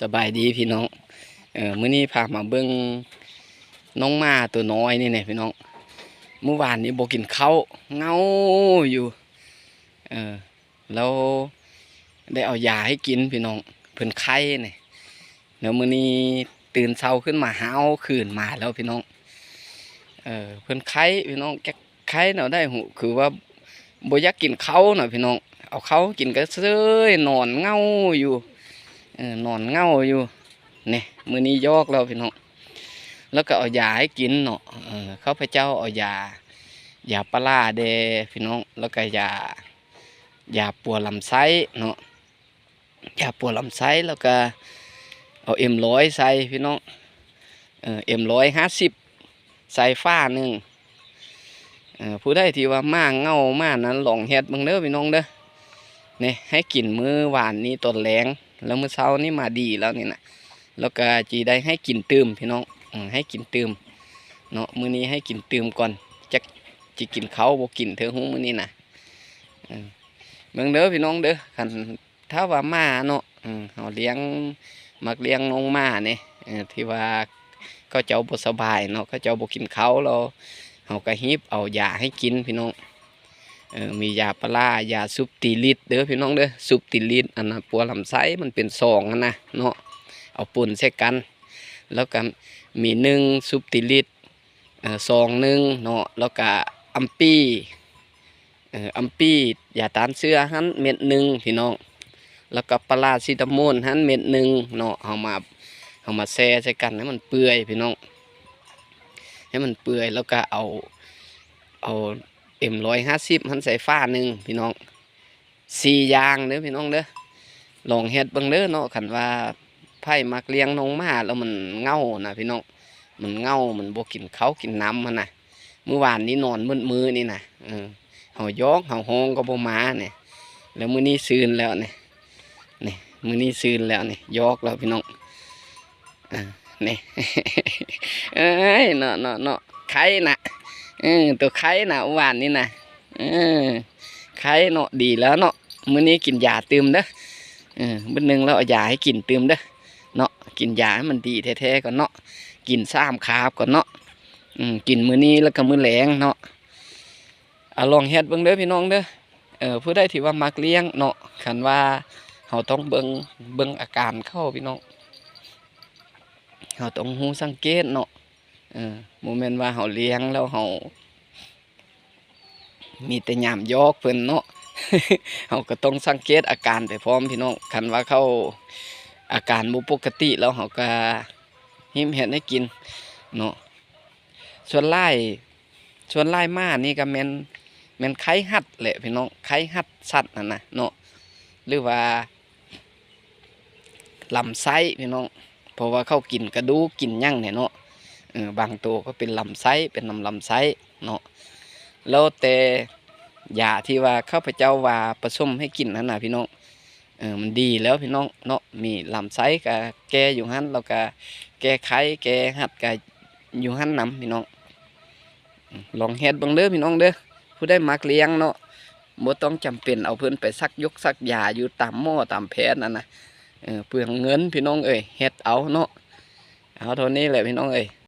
สบายดีพี่น้องมื้อนี้พามาเบิ่งน้องม้าตัวน้อยนี่แหละพี่น้องเมื่อวานนี้บ่กินข้าวเงาอยู่เออแล้วได้เอายาให้กินพี่น้องเพิ่นไข้นี่แล้วมื้อนี้ตื่นเช้าขึ้นมาหาวขื่นมาแล้วพี่น้องเพิ่นไข้พี่น้องแกไข้เนาะได้หูคือว่าบ่อยากกินข้าวน่ะพี่น้องเอาข้าวกินก็เซ้ยนอนเงาอยู่นอนเงาอยู่เนี่ยมื้อนี้ยอกแล้วพี่น้องแล้วก็เอายาให้กินเนาะเขาพระเจ้าเอายาปลาเดพี่น้องแล้วก็ยาปวดลำไส้เนาะยาปวดลำไส้แล้วก็เอาM100ใส่พี่น้องM150ใส่ฟ้าหนึ่งผู้ใดที่ว่ามาเงามานั้นลองเฮ็ดเบิ่งเด้อพี่น้องเด้อเนี่ยให้กินมื้อวานนี้ตอนแลงแล้วมื้อเช้านี่มาดีแล้วนี่นะแล้วก็จีได้ให้กินตื่มพี่น้องให้กินตื่มเนาะมื้อนี้ให้กินตื่มก่อนจักจิกินเขาบ่กินเถอะฮู้มื้อนี้นะเบิ่งเด้อพี่น้องเด้อคันถ้าว่าม้าเนาะเฮาเลี้ยงมักเลี้ยงน้องม้านี่ที่ว่าเขาเจ้าบ่สบายเนาะเขาเจ้าบ่กินข้าวแล้วเฮาก็ฮีบเอายาให้กินพี่น้องมียาปลายาซุปติลิดเด้อพี่น้องเด้อซุปติลิดอันนั้นปัวลำไส้มันเป็นซองนะเนาะเอาปุ่นใส่กันแล้วก็มี1ซุปติลิดซองหนึ่งเนาะแล้วก็อัมปี้ยาต้านเชื้อหันเม็ดหนึ่งพี่น้องแล้วก็ปลาซิตามอนหันเม็ดหนึ่งเนาะเอามาแช่ใส่กันให้มันเปื่อยพี่น้องให้มันเปื่อยแล้วก็เอาM150หันใส่ฟ้าหนึ่งพี่น้อง4อย่างเด้อพี่น้องเด้อลองเฮ็ดเบิ่งเด้อเนาะคันว่าไผมักเลี้ยงน้องม้าแล้วมันเงานะพี่น้องมันเงามันบ่กินข้าวกินน้ำมันน่ะเมื่อวานนี้นอนมืดๆนี่น่ะเฮายอกเฮาฮ้องก็บ่มาเนี่ยแล้วมื้อนี้ซืนแล้วนี่มื้อนี้ซืนแล้วนี่ยอกแล้วพี่น้องนี่ เอ้ยเนาะไข่น่ะตัวไข่น่ะเมื่อวานนี้น่ะไข่เนาะดีแล้วเนาะมื้อนี้กินยาตื่มเด้อมื้อนึงแล้วเอายาให้กินตื่มเด้อเนาะกินยาให้มันดีแท้ๆก่อนเนาะกิน3คาบก่อนเนาะกินมื้อนี้แล้วก็มื้อแลงเนาะลองเฮ็ดเบิ่งเด้อพี่น้องเด้อผู้ใดที่ว่ามักเลี้ยงเนาะคันว่าเฮาต้องเบิ่งอาการเข้าพี่น้องเฮาต้องฮู้สังเกตเนาะบ่แม่นว่าเฮาเลี้ยงแล้วเฮามีแต่ยามยอกเพิ่นเนาะ เฮาก็ต้องสังเกตอาการไปพร้อมพี่น้องคันว่าเขาอาการบ่ปกติแล้วเฮาก็หิมเฮ็ดให้กินเนาะส่วนลายม้านี่ก็แม่นไข้หัดแหละพี่น้องไข้หัดสัตว์นั่นน่ะเนาะหรือว่าลำไส้พี่น้องเพราะว่าเขากินกระดูกกินหยังเนี่ยเนาะบางตัวก็เป็นลำไส้เป็นลำไส้เนาะแล้วแต่ยาที่ว่าข้าพเจ้าว่าผสมให้กินนั่นน่ะพี่น้องมันดีแล้วพี่น้องเนาะมีลำไส้กับแกอยู่หันแล้วก็แกไข้แกหัดกับอยู่หันนำพี่น้องลองเฮ็ดเบิ่งเด้อพี่น้องเด้อผู้ได้มักเลี้ยงเนาะบ่ต้องจำเป็นเอาเพิ่นไปซักยกซักยาอยู่ตามหม้อตามแพทย์นั่นน่ะเปลืองเงินพี่น้องเอ้ยเฮ็ดเอาเนาะเอาเท่านี้แหละพี่น้องเอ้ย